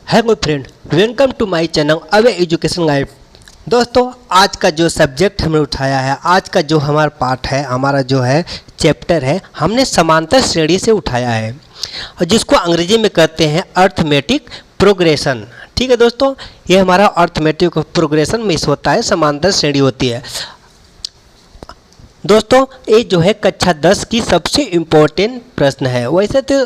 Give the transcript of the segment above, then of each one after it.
Hello friend, welcome to my channel away education guide. दोस्तों, आज का जो सब्जेक्ट हमने उठाया है, आज का जो हमारा पार्ट है, हमारा जो है चैप्टर है, हमने समांतर श्रेणी से उठाया है और जिसको अंग्रेजी में कहते हैं अर्थमेटिक प्रोग्रेशन। ठीक है दोस्तों, ये हमारा अर्थमेटिक प्रोग्रेशन मिस होता है, समांतर श्रेणी होती है। दोस्तों, ये जो है कक्षा 10 की सबसे इम्पोर्टेंट प्रश्न है। वैसे तो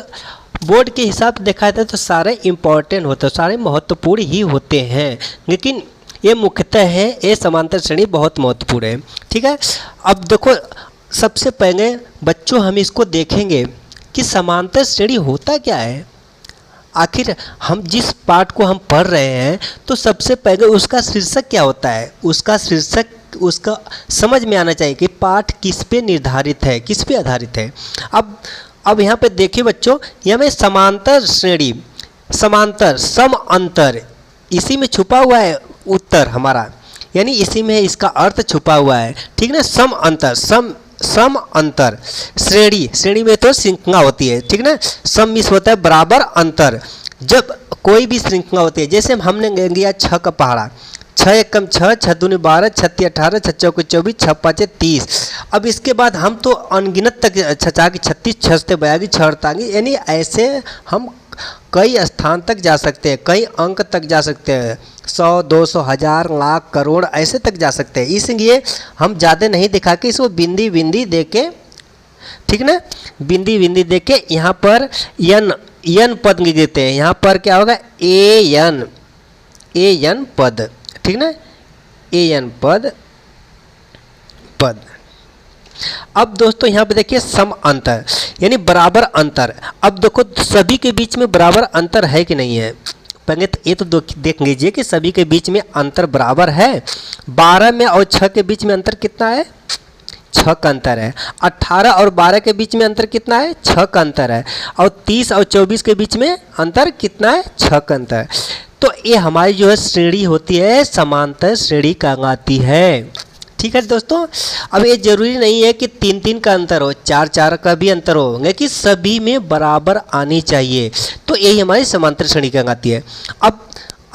बोर्ड के हिसाब से देखा जाए तो सारे इम्पोर्टेंट होते हैं, सारे महत्वपूर्ण ही होते हैं, लेकिन ये मुख्यतः है, ये समांतर श्रेणी बहुत महत्वपूर्ण है। ठीक है, अब देखो, सबसे पहले बच्चों हम इसको देखेंगे कि समांतर श्रेणी होता क्या है। आखिर हम जिस पाठ को हम पढ़ रहे हैं तो सबसे पहले उसका शीर्षक क्या होता है, उसका शीर्षक उसका समझ में आना चाहिए कि पाठ किस पे निर्धारित है, किस पे आधारित है। अब यहाँ पे देखिए बच्चों, यहाँ में समांतर श्रेणी, समांतर, सम अंतर, इसी में छुपा हुआ है उत्तर हमारा, यानी इसी में इसका अर्थ छुपा हुआ है। ठीक ना, सम अंतर, सम अंतर, श्रेणी, श्रेणी में तो श्रृंखला होती है। ठीक ना, सम मिस होता है बराबर अंतर। जब कोई भी श्रृंखला होती है, जैसे हमने लिया 6 का पहाड़ा, 6 एकम 6, 6 दूनी 12, 6 तिया 18, 6 चौके 24, 6 पाँचे 30। अब इसके बाद हम तो अनगिनत तक 6 चार 36, 6 से 42, 6 48, यानी ऐसे हम कई स्थान तक जा सकते हैं, कई अंक तक जा सकते हैं, 100, 200, 1000, लाख, करोड़, ऐसे तक जा सकते हैं। इसलिए हम ज़्यादा नहीं दिखा के इसको बिंदी बिंदी दे के, ठीक ना, बिंदी बिंदी दे के यहाँ पर यन पद लिख देते हैं। यहाँ पर क्या होगा, ए एन पद, ठीक ना, ए एन पद। अब दोस्तों यहाँ पे देखिए सम अंतर, यानी बराबर अंतर। अब देखो सभी के बीच में बराबर अंतर है कि नहीं है। पहले तो ये तो देख लीजिए कि सभी के बीच में अंतर बराबर है। 12 में और 6 के बीच में अंतर कितना है, 6 का अंतर है। 18 और 12 के बीच में अंतर कितना है, 6 का अंतर है। और 30 और 24 के बीच में अंतर कितना है, 6 का अंतर है। तो ये हमारी जो है श्रेणी होती है, समांतर श्रेणी कहलाती है। ठीक है दोस्तों, अब ये जरूरी नहीं है कि 3-3 का अंतर हो, 4-4 का भी अंतर हो, लेकिन सभी में बराबर आनी चाहिए। तो यही हमारी समांतर श्रेणी कहलाती है। अब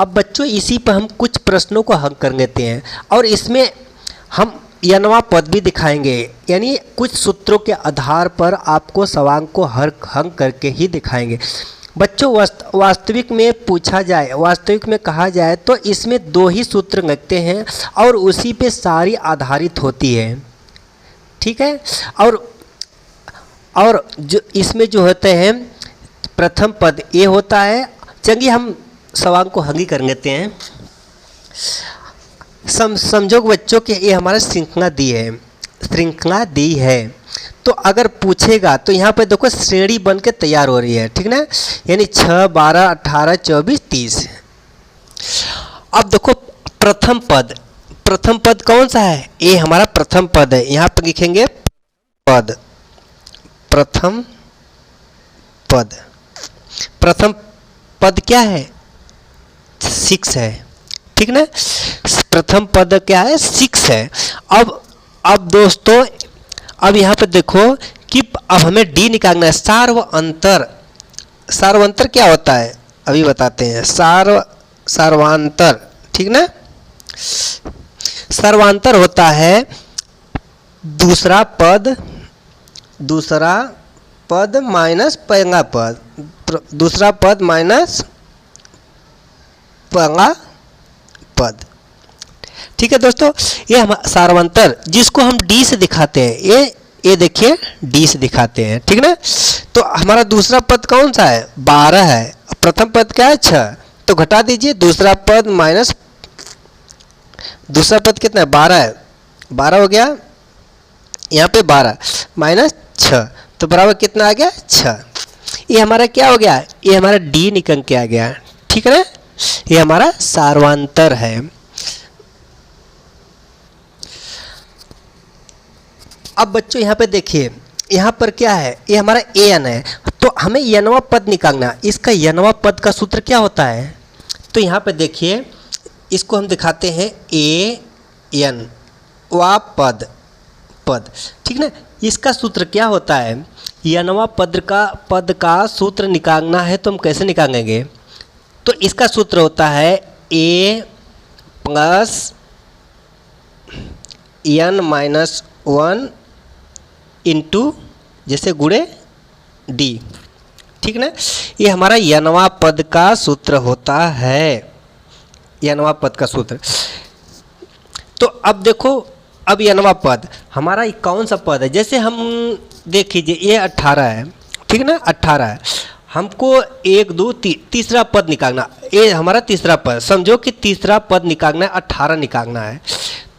बच्चों, इसी पर हम कुछ प्रश्नों को हल कर लेते हैं और इसमें हम यनवा पद भी दिखाएंगे, यानी कुछ सूत्रों के आधार पर आपको सवाल को हल करके ही दिखाएंगे। बच्चों, वास्तविक में पूछा जाए, वास्तविक में कहा जाए तो इसमें 2 ही सूत्र लगते हैं और उसी पे सारी आधारित होती है। ठीक है, और जो इसमें जो होते हैं प्रथम पद ये होता है। चलिए हम सवाल को हल कर लेते हैं। समझो बच्चों कि ये हमारा श्रृंखला दी है। तो अगर पूछेगा तो यहाँ पे देखो श्रेणी बन के तैयार हो रही है, ठीक ना, यानी 6, 12, 18, 24, 30। अब देखो प्रथम पद कौन सा है, ये हमारा प्रथम पद है। यहाँ पे लिखेंगे प्रथम पद क्या है, 6 है। ठीक ना, प्रथम पद क्या है, 6 है। अब दोस्तों, अब यहाँ पे देखो कि अब हमें डी निकालना है। सार्वंतर क्या होता है, अभी बताते हैं। सार्वांतर, ठीक ना, सार्वांतर होता है दूसरा पद माइनस पहला पद, दूसरा पद माइनस पहला पद। ठीक है दोस्तों, ये हम सार्वंतर जिसको हम डी से दिखाते हैं, ये देखिए डी से दिखाते हैं। ठीक ना, तो हमारा दूसरा पद कौन सा है, 12 है। प्रथम पद क्या है, 6, तो घटा दीजिए दूसरा पद माइनस दूसरा पद कितना है, 12 है, 12 हो गया। यहाँ पे 12 माइनस 6 तो बराबर कितना आ गया, 6। ये हमारा क्या हो गया, ये हमारा डी निकल के आ गया। ठीक है ना, ये हमारा सार्वंतर है। अब बच्चों यहाँ पे देखिए, यहाँ पर क्या है, ये हमारा ए एन है, तो हमें यनवा पद निकालना। इसका यनवा पद का सूत्र क्या होता है, तो यहाँ पे देखिए, इसको हम दिखाते हैं ए एन वा पद। ठीक ना, इसका सूत्र क्या होता है, यनवा पद का सूत्र निकालना है तो हम कैसे निकालेंगे, तो इसका सूत्र होता है a प्लस n-1 इंटू जैसे गुणे d, ठीक ना। ये हमारा n वां पद का सूत्र होता है, n वां पद का सूत्र। तो अब देखो, अब n वां पद हमारा कौन सा पद है? जैसे हम देख लीजिए ये 18 है, ठीक ना, 18 है। हमको 1 2 तीसरा पद निकालना, ये हमारा तीसरा पद, समझो कि तीसरा पद निकालना है, 18 निकालना है।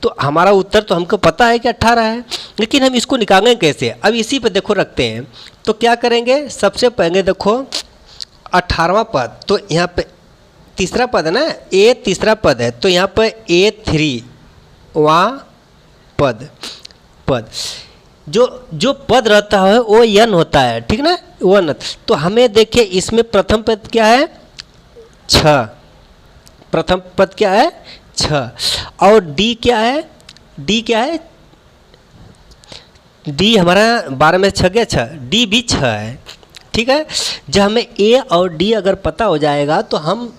तो हमारा उत्तर तो हमको पता है कि 18 है, लेकिन हम इसको निकालेंगे कैसे? अब इसी पे देखो रखते हैं। तो क्या करेंगे, सबसे पहले देखो 18वां पद, तो यहाँ पे तीसरा पद है ना, ए तीसरा पद है, तो यहाँ पर A3वां पद जो पद रहता है वो n होता है, ठीक ना, 1। तो हमें देखिए इसमें प्रथम पद क्या है, 6, प्रथम पद क्या है 6, और d क्या है, d क्या है, d हमारा 12 में 6 गया 6, d भी 6 है, ठीक है। जब हमें a और d अगर पता हो जाएगा तो हम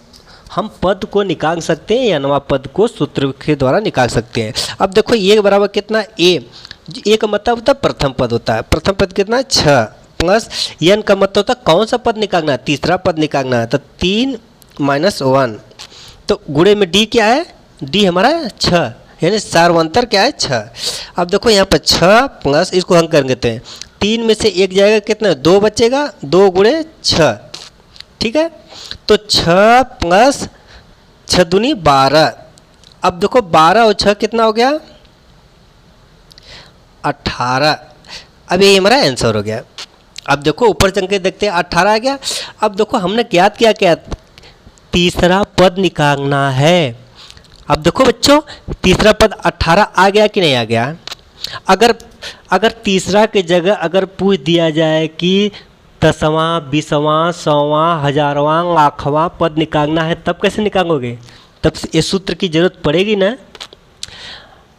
पद को निकाल सकते हैं, या नवा पद को सूत्र के द्वारा निकाल सकते हैं। अब देखो ये बराबर कितना, a का मतलब होता है प्रथम पद होता है, प्रथम पद कितना 6 प्लस n का मतलब होता है कौन सा पद निकालना है, तीसरा पद निकालना है, तो 3 - 1, तो गुणे में d क्या है, d हमारा 6, यानी सार्वंतर क्या है 6। अब देखो यहाँ पर 6 प्लस इसको हम कर देते हैं, 3 में से 1 जाएगा, कितना 2 बचेगा, 2 गुणे 6, ठीक है। तो 6 प्लस 6 दूनी 12। अब देखो 12 और 6 कितना हो गया, 18। अब ये हमारा आंसर हो गया। अब देखो ऊपर चल के देखते हैं, 18 आ गया। अब देखो हमने ज्ञात किया क्या, तीसरा पद निकालना है। अब देखो बच्चों तीसरा पद 18 आ गया कि नहीं आ गया? अगर तीसरा के जगह अगर पूछ दिया जाए कि 10वां 20वां 100वां 1000वां लाखवां पद निकालना है, तब कैसे निकालोगे? तब इस सूत्र की जरूरत पड़ेगी ना।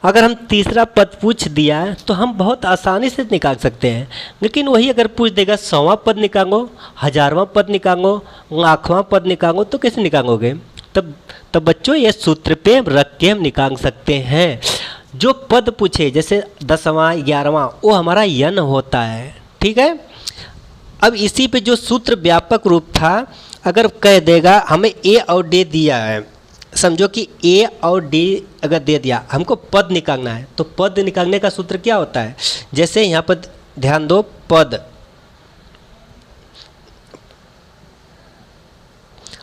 अगर हम तीसरा पद पूछ दिया तो हम बहुत आसानी से निकाल सकते हैं, लेकिन वही अगर पूछ देगा 100वां पद निकालो, 1000वां पद निकालो, लाखवां पद निकालो, तो कैसे निकालोगे? तब बच्चों ये सूत्र पे रख के हम निकाल सकते हैं। जो पद पूछे जैसे 10वां 11वां वो हमारा n होता है, ठीक है। अब इसी पे जो सूत्र व्यापक रूप था, अगर कह देगा हमें a और d दिया है, समझो कि a और d अगर दे दिया, हमको पद निकालना है, तो पद निकालने का सूत्र क्या होता है? जैसे यहाँ पर ध्यान दो, पद,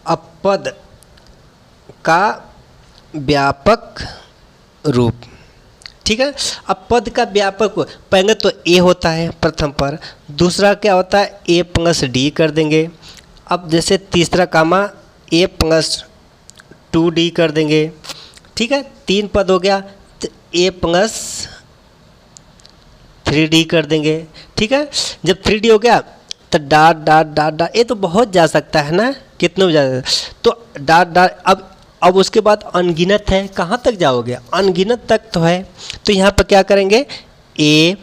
अब पद का व्यापक रूप, ठीक है। अब पद का व्यापक पहले तो a होता है प्रथम पर, दूसरा क्या होता है a प्लस d कर देंगे। अब जैसे तीसरा कामा a प्लस 2d कर देंगे, ठीक है। 3 पद हो गया तो a प्लस 3d कर देंगे, ठीक है। जब 3d हो गया तो डाट डाट डाट डाट, ये तो बहुत जा सकता है ना, कितने जा, तो डाट डाट। अब उसके बाद अनगिनत है, कहाँ तक जाओगे? अनगिनत तक तो है। तो यहाँ पर क्या करेंगे, a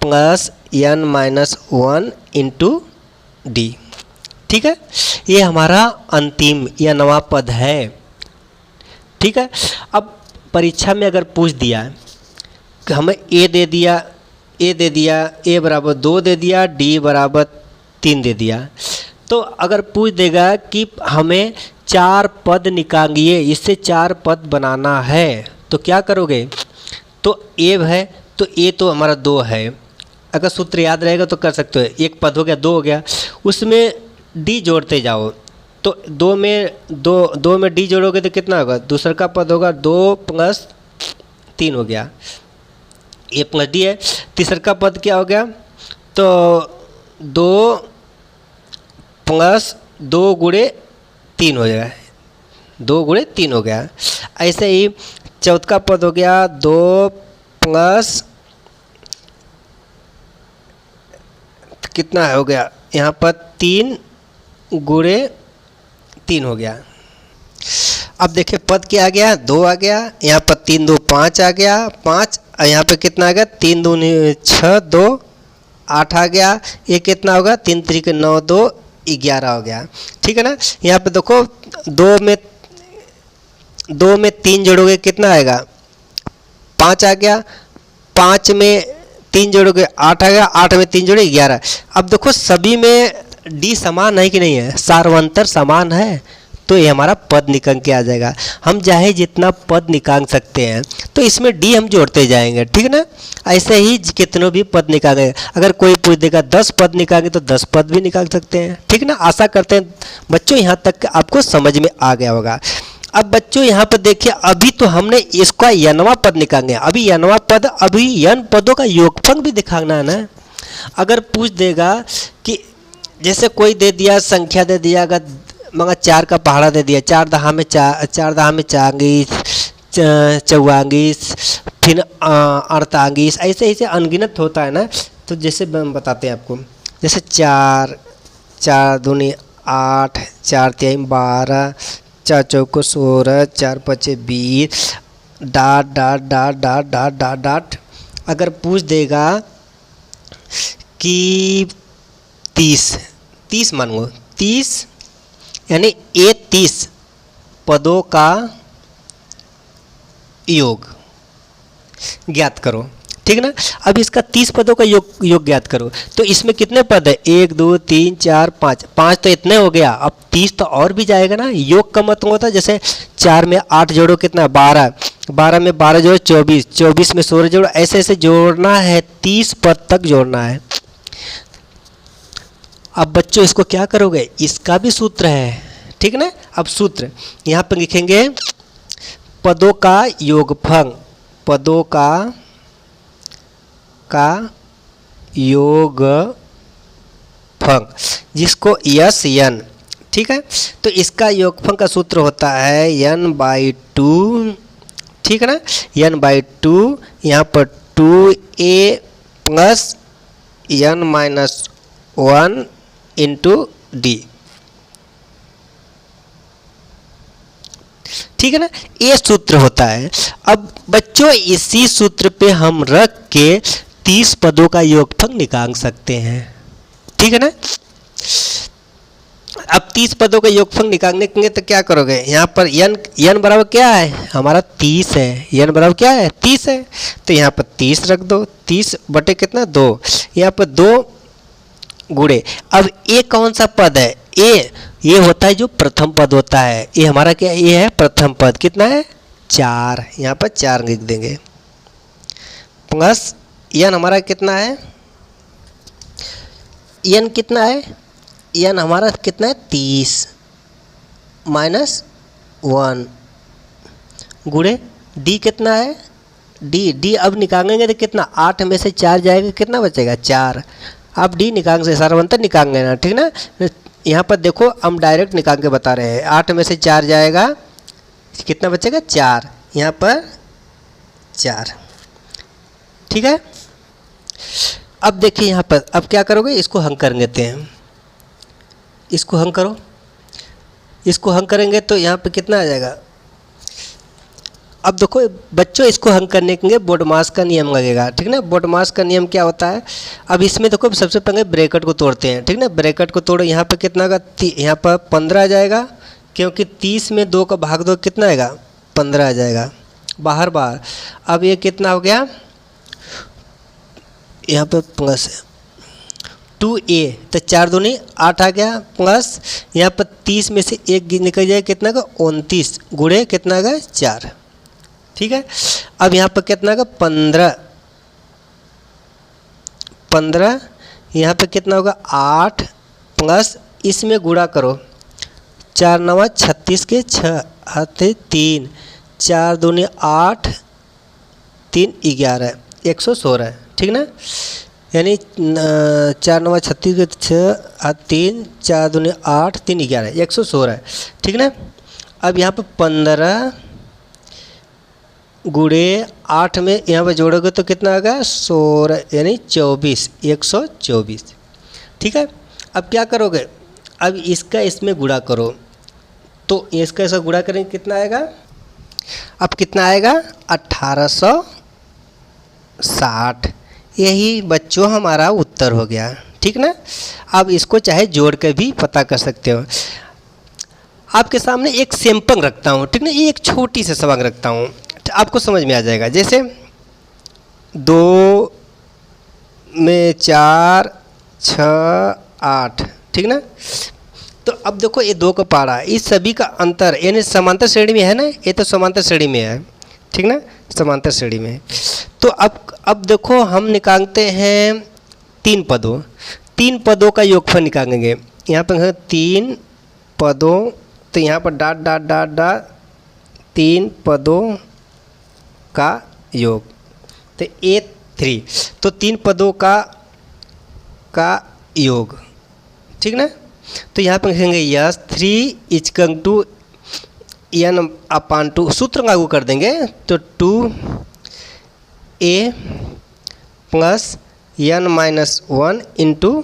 plus n-1 into D, ठीक है। ये हमारा अंतिम या नवा पद है, ठीक है। अब परीक्षा में अगर पूछ दिया कि हमें a दे दिया, a बराबर 2 दे दिया, d बराबर 3 दे दिया, तो अगर पूछ देगा कि हमें 4 पद निकालिए, इससे 4 पद बनाना है, तो क्या करोगे? तो a है तो a तो हमारा 2 है, अगर सूत्र याद रहेगा तो कर सकते हो। 1 पद हो गया, 2 हो गया, उसमें d जोड़ते जाओ, तो 2 में d जोड़ोगे तो कितना होगा? दूसरा का पद होगा 2 प्लस 3 हो गया, a प्लस d है। तीसरा का पद क्या हो गया? तो 2 प्लस 2 गुणे 3 हो जाएगा, 2 गुणे 3 हो गया। ऐसे ही चौथा पद हो गया 2 प्लस कितना हो गया यहाँ पर 3 गुणे 3 हो गया। अब देखिए पद क्या आ गया, 2 आ गया, यहाँ पर 3 2 5 आ गया, 5, और यहाँ पे कितना आ गया 3 2 6 2 8 आ गया। ये कितना होगा 3 3 9 2 11 हो गया, ठीक है ना। यहाँ पे देखो दो में 3 जोड़ोगे कितना आएगा? 5 आ गया। 5 में 3 जोड़ोगे 8 आ गया। 8 में 3 जोड़े 11। अब देखो सभी में डी समान है कि नहीं है? सार्वंतर समान है, तो ये हमारा पद निकाल के आ जाएगा। हम चाहे जितना पद निकाल सकते हैं, तो इसमें डी हम जोड़ते जाएंगे, ठीक है ना। ऐसे ही कितनों भी पद निकालेंगे। अगर कोई पूछ देगा 10 पद निकालेंगे तो 10 पद भी निकाल सकते हैं, ठीक है ना। आशा करते हैं बच्चों यहाँ तक आपको समझ में आ गया होगा। अब बच्चों यहाँ पर देखिए, अभी तो हमने इसका यनवा पद निकालेंगे। अभी यनवा पद, अभी यन पदों का योगफल भी दिखाना है ना। अगर पूछ देगा कि जैसे कोई दे दिया संख्या दे दिया, अगर मगर 4 का पहाड़ा दे दिया, 4 दहा में 40, 44, फिर 48, ऐसे ऐसे अनगिनत होता है ना। तो जैसे हम बताते हैं आपको, जैसे 4 दूनी 8, 4 तिहाई 12, 4 चौको 16, 4 पचे 20, dot dot dot dot dot dot dot. अगर पूछ देगा कि 30 मानो, 30 यानी ये 30 पदों का योग ज्ञात करो, ठीक है ना। अब इसका 30 पदों का योग ज्ञात करो, तो इसमें कितने पद है? 1 2 3 4 5, 5 तो इतने हो गया। अब 30 तो और भी जाएगा ना। योग का मतलब होता है जैसे 4 में 8 जोड़ो कितना? 12, 12 में 12 जोड़ो 24, 24 में 16 जोड़ो, ऐसे ऐसे जोड़ना है, 30 पद तक जोड़ना है। अब बच्चों इसको क्या करोगे? इसका भी सूत्र है, ठीक है ना। अब सूत्र यहाँ पर लिखेंगे, पदों का योगफल, पदों का योगफल, जिसको यस यन, ठीक है। तो इसका योगफल का सूत्र होता है n/2, ठीक है ना। n/2, यहाँ पर 2a plus n-1 into D, ठीक है ना। ये सूत्र होता है। अब बच्चों इसी सूत्र पे हम रख के 30 पदों का योगफल निकाल सकते हैं, ठीक है ना। अब 30 पदों का योगफल निकालने के लिए तो क्या करोगे? यहाँ पर n बराबर क्या है? हमारा 30 है। n बराबर क्या है? 30 है। तो यहाँ पर 30 रख दो। 30 बटे कितना? 2। यहाँ पर 2 गुणे। अब ए कौन सा पद है? ये होता है जो प्रथम पद होता है। ये हमारा क्या? ये है प्रथम पद। कितना है? 4। यहाँ पर 4 लिख देंगे, प्लस n हमारा कितना है? n कितना है? n हमारा कितना है? 30 माइनस 1 गुणे d कितना है? d अब निकालेंगे तो कितना? 8 में से 4 जाएगा, कितना बचेगा? 4। आप डी निकाल से सार्वंतर निकाल लेना, ठीक ना। यहाँ पर देखो हम डायरेक्ट निकाल के बता रहे हैं। 8 में से 4 जाएगा, कितना बचेगा? 4। यहाँ पर 4, ठीक है। अब देखिए यहाँ पर, अब क्या करोगे? इसको हल कर लेते हैं। इसको हल करो। इसको हल करेंगे तो यहाँ पे कितना आ जाएगा? अब देखो बच्चों, इसको हल करने के लिए बोडमास का नियम लगेगा, ठीक ना। बोडमास का नियम क्या होता है? अब इसमें देखो सबसे पहले ब्रैकेट को तोड़ते हैं, ठीक ना। ब्रैकेट को तोड़ो। यहाँ पे कितना का? यहाँ पर 15 आ जाएगा, क्योंकि 30 में 2 का भाग दो, कितना आएगा? 15 आ जाएगा। बाहर। अब ये कितना हो गया? यहाँ पर प्लस 2a, तो 4 दूनी 8 आ गया, प्लस यहाँ पर 30 में से 1 निकल जाए, कितना का? 29 गुणे कितना का? 4, ठीक है। अब यहाँ पर कितना का? 15 यहाँ पे कितना होगा? 8 प्लस इसमें गुणा करो। 4 9 36 के 6 हाथे 3, 4 दूनी 8, 3 11, 116, ठीक ना। यानी 4 9 36 के 6 3, 4 दूनी 8, 3 11, 116, ठीक ना। अब यहाँ पर 15 गुणे 8 में यहाँ पर जोड़ोगे तो कितना आ गया? 16, यानी 24, 124, ठीक है। अब क्या करोगे? अब इसका इसमें गुणा करो, तो इसका ऐसा गुणा करेंगे, कितना आएगा? अब कितना आएगा? 1860। यही बच्चों हमारा उत्तर हो गया, ठीक ना। अब इसको चाहे जोड़ कर भी पता कर सकते हो। आपके सामने एक सैंपल रखता हूँ, ठीक ना, ये एक छोटी सी सवाल रखता हूँ, आपको समझ में आ जाएगा। जैसे 2 में 4 6 8, ठीक ना। तो अब देखो ये 2 का पारा, इस सभी का अंतर यानी समांतर श्रेणी में है ना, ये तो समांतर श्रेणी में है, ठीक ना, समांतर श्रेणी में। तो अब देखो हम निकालते हैं 3 पदों, 3 पदों का योगफल निकालेंगे। यहाँ पर 3 पदों, तो यहाँ पर डॉट डॉट डॉट डॉट 3 पदों का योग, तो A3, तो 3 पदों का योग, ठीक ना। तो यहाँ पर लिखेंगे यस 3 इजकल टू n/2, सूत्र लागू कर देंगे तो 2a plus n-1 into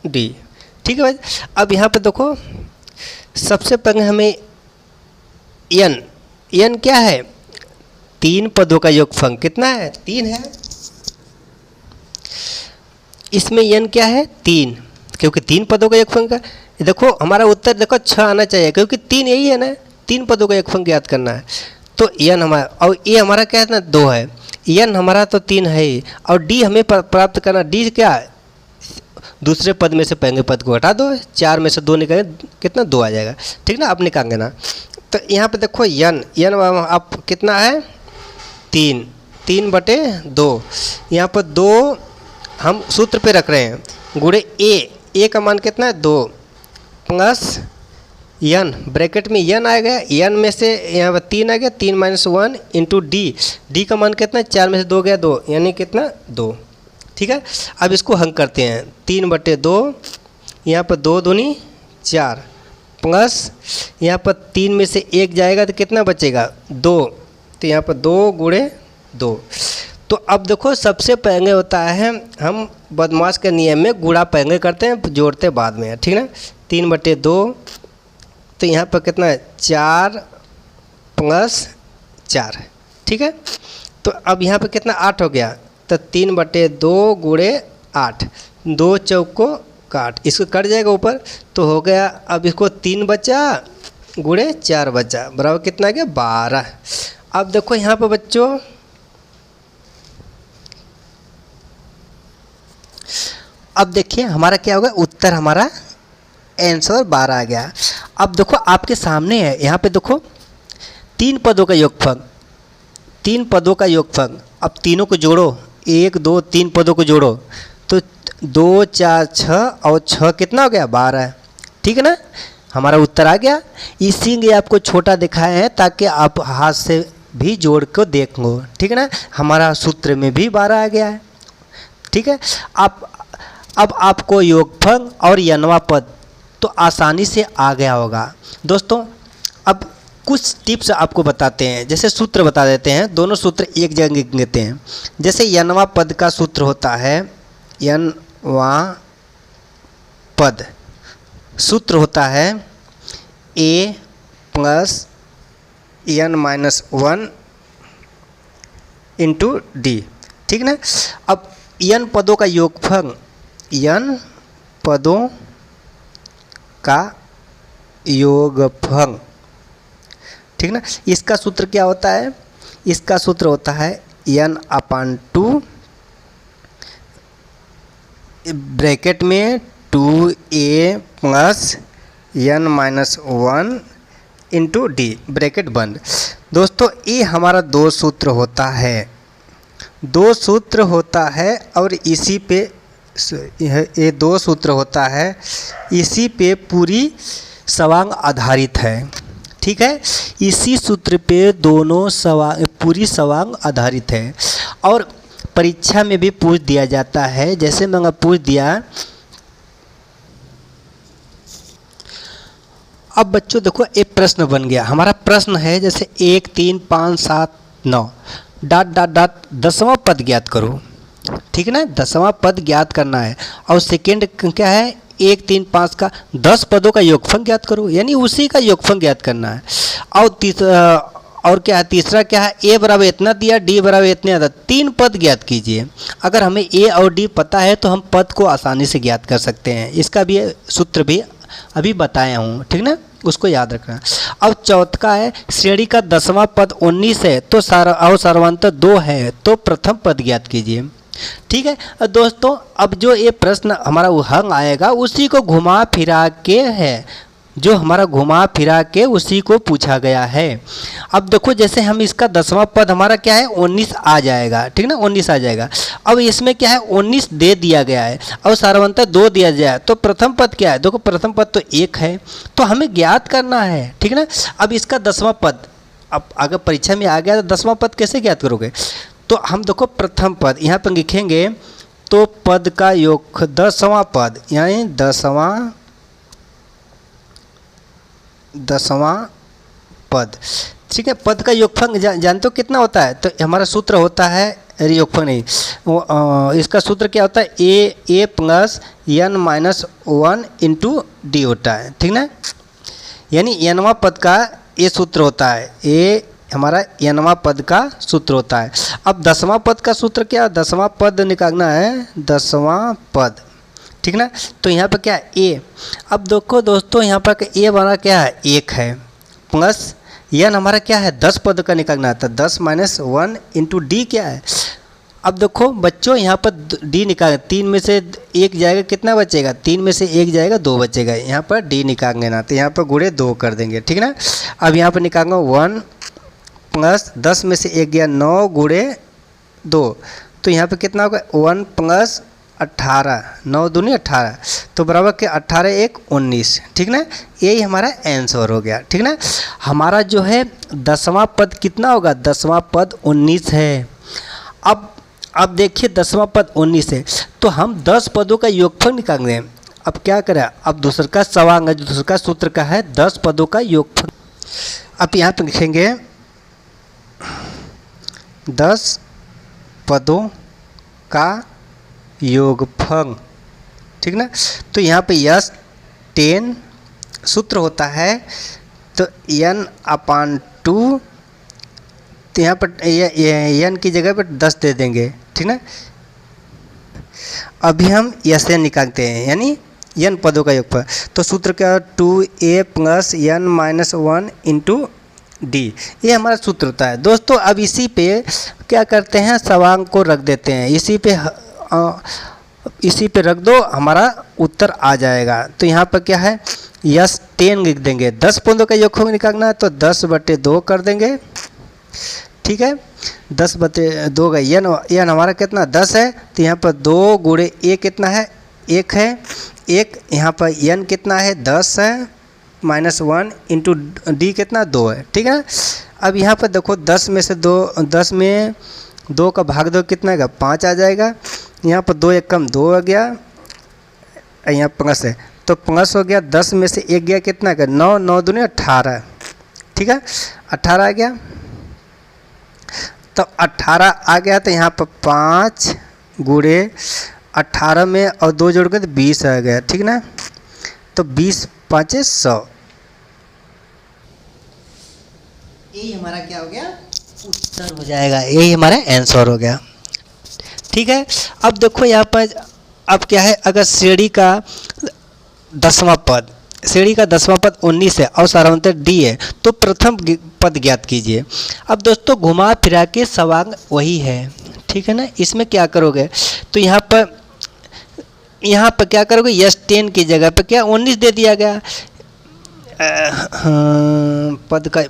D, ठीक है भाई। अब यहाँ पे देखो सबसे पहले हमें n क्या है, 3 पदों का योगफल कितना है, 3 है। इसमें n क्या है, 3, क्योंकि 3 पदों का योगफल का, देखो हमारा उत्तर देखो 6 आना चाहिए, क्योंकि 3 यही है ना, 3 पदों का योगफल ज्ञात करना है। तो n हमारा, और a हमारा क्या है ना, 2 है, n हमारा तो 3 है ही, और d हमें प्राप्त करना, d क्या है, दूसरे पद में से पहले पद को हटा दो, 4 में से 2 निकालें, कितना 2 आ जाएगा, ठीक ना। अब निकालेंगे ना, तो यहाँ पे देखो n अब कितना है, 3/2, यहाँ पर 2 हम सूत्र पे रख रहे हैं, गुणे a का मान कितना है 2 प्लस n, ब्रैकेट में n आएगा, n में से यहाँ पर 3 आ गया, 3 - 1 इंटू d का मान कितना है, 4 में से 2 गया 2, यानी कितना 2, ठीक है। अब इसको हल करते हैं, 3/2, यहाँ पर 2 दूनी 4 प्लस यहाँ पर 3 में से 1 जाएगा तो कितना बचेगा 2, तो यहाँ पर 2 गुणे 2। तो अब देखो सबसे पहले होता है, हम बदमाश के नियम में गुणा पहले करते हैं, जोड़ते बाद में, ठीक ना। 3/2, तो यहाँ पर कितना है 4 प्लस 4, ठीक है। तो अब यहाँ पर कितना 8 हो गया, तो 3/2 गुणे 8, 2 चौको का 8, इसको कट जाएगा ऊपर तो हो गया। अब इसको 3 बचा गुणे 4 बचा, बराबर कितना आ गया 12। अब देखो यहाँ पर बच्चों अब देखिए हमारा क्या होगा, उत्तर हमारा आंसर 12 आ गया। अब देखो आपके सामने है, यहाँ पे देखो 3 पदों का योगफल, 3 पदों का योगफल, अब तीनों को जोड़ो, 1 2 3 पदों को जोड़ो तो 2 4 6 और 6 कितना हो गया 12, ठीक है ना, हमारा उत्तर आ गया। इसीलिए आपको छोटा दिखाया है ताकि आप हाथ से भी जोड़ को देख लो, ठीक है ना। हमारा सूत्र में भी 12 आ गया है, ठीक है। अब आपको योगफल और n पद तो आसानी से आ गया होगा। दोस्तों अब कुछ टिप्स आपको बताते हैं, जैसे सूत्र बता देते हैं, दोनों सूत्र एक जगह लेते हैं। जैसे n पद का सूत्र होता है, n पद सूत्र होता है a plus n-1 into D, ठीक ना। अब n पदों का योगफल, n पदों का योगफल, ठीक ना, इसका सूत्र क्या होता है, इसका सूत्र होता है n/2 ब्रैकेट में 2a plus n-1 into D, bracket बंद। दोस्तों ये हमारा 2 सूत्र होता है, 2 सूत्र होता है, और इसी पे ये 2 सूत्र होता है, इसी पे पूरी सवाल आधारित है, ठीक है। इसी सूत्र पे दोनों पूरी सवाल आधारित है, और परीक्षा में भी पूछ दिया जाता है। जैसे मैंने पूछ दिया, अब बच्चों देखो एक प्रश्न बन गया, हमारा प्रश्न है जैसे 1 3 5 7 9 डॉट डॉट डॉट 10वां पद ज्ञात करो, ठीक है ना, 10वां पद ज्ञात करना है। और सेकेंड क्या है, 1 3 5 का 10 पदों का योगफल ज्ञात करो, यानी उसी का योगफल ज्ञात करना है। और क्या है, तीसरा क्या है, a बराबर इतना दिया, d बराबर इतने आता, 3 पद ज्ञात कीजिए। अगर हमें a और d पता है तो हम पद को आसानी से ज्ञात कर सकते हैं। इसका भी सूत्र भी अभी बताया हूँ, ठीक ना, उसको याद रखना। अब चौथा है श्रेणी का 10वां पद 19 है तो सर्वांतर 2 है तो प्रथम पद ज्ञात कीजिए। ठीक है दोस्तों, अब जो ये प्रश्न हमारा हंग आएगा उसी को घुमा फिरा के है, जो हमारा घुमा फिरा के उसी को पूछा गया है। अब देखो जैसे हम इसका 10वां पद हमारा क्या है 19 आ जाएगा, ठीक ना, 19 आ जाएगा। अब इसमें क्या है 19 दे दिया गया है और सर्वांतर 2 दिया जाए तो प्रथम पद क्या है, देखो प्रथम पद तो 1 है तो हमें ज्ञात करना है, ठीक ना। अब इसका 10वां पद, अब अगर परीक्षा में आ गया तो 10वां पद कैसे ज्ञात करोगे, तो हम देखो प्रथम पद यहाँ पर लिखेंगे तो पद का योग 10वां पद यानी 10वां पद, ठीक है। पद का योगफल जानते हो कितना होता है, तो हमारा सूत्र होता है, अरे योगफल नहीं इसका सूत्र क्या होता है a plus n minus 1 into d होता है, ठीक ना। यानी एनवां पद का ये सूत्र होता है, ए हमारा एनवां पद का सूत्र होता है। अब 10वां पद का सूत्र क्या, 10वां पद निकालना है 10वां पद, ठीक ना। तो यहाँ पर क्या है ए, अब देखो दोस्तों यहाँ पर ए हमारा क्या है 1 है प्लस एन हमारा क्या है 10 पद का निकालना है, तो 10 माइनस 1 इंटू डी क्या है। अब देखो बच्चों यहाँ पर डी निकाल, 3 में से 1 जाएगा कितना बचेगा, 3 में से 1 जाएगा 2 बचेगा, यहाँ पर डी निकालेंगे ना तो यहाँ पर गुणे 2 कर देंगे, ठीक ना। अब यहाँ पर निकालेंगे 1 प्लस 10 में से 1 गया 9 गुणे 2, तो यहाँ पे कितना होगा 1 प्लस 18, 9 दूनी 18 तो बराबर के 18 1 19, ठीक ना। यही हमारा आंसर हो गया, ठीक ना। हमारा जो है 10वां पद कितना होगा, 10वां पद 19 है। अब देखिए 10वां पद 19 है तो हम 10 पदों का योगफल निकाल दें। अब क्या करें, अब दूसरा का सवांग है, दूसरा का सूत्र का है 10 पदों का योगफल। अब यहाँ पे लिखेंगे 10 पदों का योगफल, ठीक ना। तो यहाँ पे यस 10 सूत्र होता है तो n अपान 2, तो यहाँ पर n की जगह पर 10 दे देंगे, ठीक ना। अभी हम यस एन निकालते हैं यानी n पदों का योगफल, तो सूत्र क्या 2a plus n minus 1 into D, ये हमारा सूत्र होता है दोस्तों। अब इसी पे क्या करते हैं सवांग को रख देते हैं, इसी पे रख दो हमारा उत्तर आ जाएगा। तो यहाँ पर क्या है यस 10 लिख देंगे, 10 पदों का योगफल निकालना है तो 10/2 कर देंगे, ठीक है। 10/2 का n हमारा कितना 10 है तो यहाँ पर 2 गुणे a कितना है 1 है, 1 यहाँ पर n कितना है 10 है माइनस 1 इंटू डी कितना 2 है, ठीक है। अब यहाँ पर देखो 10 में 2 का भाग 2 कितना है 5 आ जाएगा, यहाँ पर 2 1 कम 2 आ गया, यहाँ प्लस है तो प्लस हो गया, 10 में से 1 गया कितना है 9, 9 दूनी 18, ठीक है 18 आ गया। तो 18 आ गया तो यहाँ पर 5 गुणे 18 में और 2 जोड़ के तो 20 आ गया, ठीक ना। तो 20 5 100, यही हमारा क्या हो गया उत्तर हो जाएगा, यही हमारा आंसर हो गया, ठीक है। अब देखो यहाँ पर अब क्या है, अगर श्रेणी का 10वां पद 19 है और सर्वांतर डी है तो प्रथम पद ज्ञात कीजिए। अब दोस्तों घुमा फिरा के सवांग वही है, ठीक है ना। इसमें क्या करोगे तो यहाँ पर क्या करोगे यस 10 की जगह पे क्या 19 दे दिया गया, पद का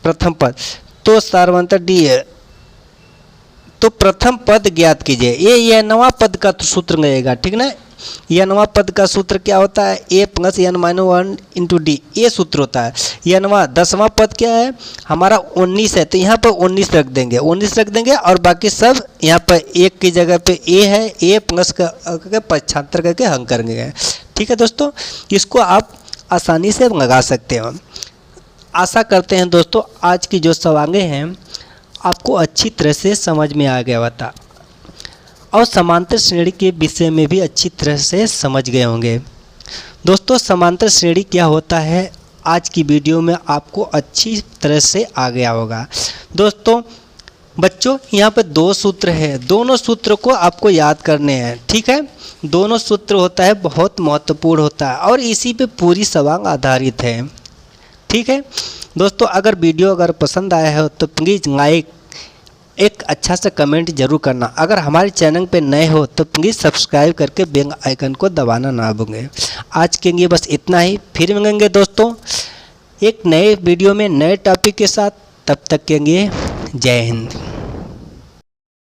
प्रथम पद तो सर्वांतर डी है तो प्रथम पद ज्ञात कीजिए। ये नवा पद का तो सूत्र रहेगा, ठीक ना। यह नवा पद का सूत्र क्या होता है a plus n minus 1 into D, ये सूत्र होता है। यह नवा 10वां पद क्या है हमारा 19 है तो यहाँ पर 19 रख देंगे, 19 रख देंगे और बाकी सब यहाँ पर 1 की जगह पे a है, a प्लस करके 75 करके हंग करेंगे, ठीक है दोस्तों। इसको आप आसानी से लगा सकते हो। आशा करते हैं दोस्तों आज की जो सवांगे हैं आपको अच्छी तरह से समझ में आ गया होता और समांतर श्रेणी के विषय में भी अच्छी तरह से समझ गए होंगे। दोस्तों समांतर श्रेणी क्या होता है आज की वीडियो में आपको अच्छी तरह से आ गया होगा। दोस्तों बच्चों यहाँ पे 2 सूत्र है, दोनों सूत्र को आपको याद करने हैं, ठीक है। दोनों सूत्र होता है बहुत महत्वपूर्ण होता है और इसी पे पूरी सवाल आधारित है, ठीक है। दोस्तों अगर वीडियो अगर पसंद आया है तो प्लीज़ लाइक, एक अच्छा सा कमेंट जरूर करना। अगर हमारे चैनल पे नए हो तो प्लीज़ सब्सक्राइब करके बेल आइकन को दबाना ना भूलें। आज के लिए बस इतना ही, फिर मिलेंगे दोस्तों एक नए वीडियो में नए टॉपिक के साथ। तब तक के लिए जय हिंद।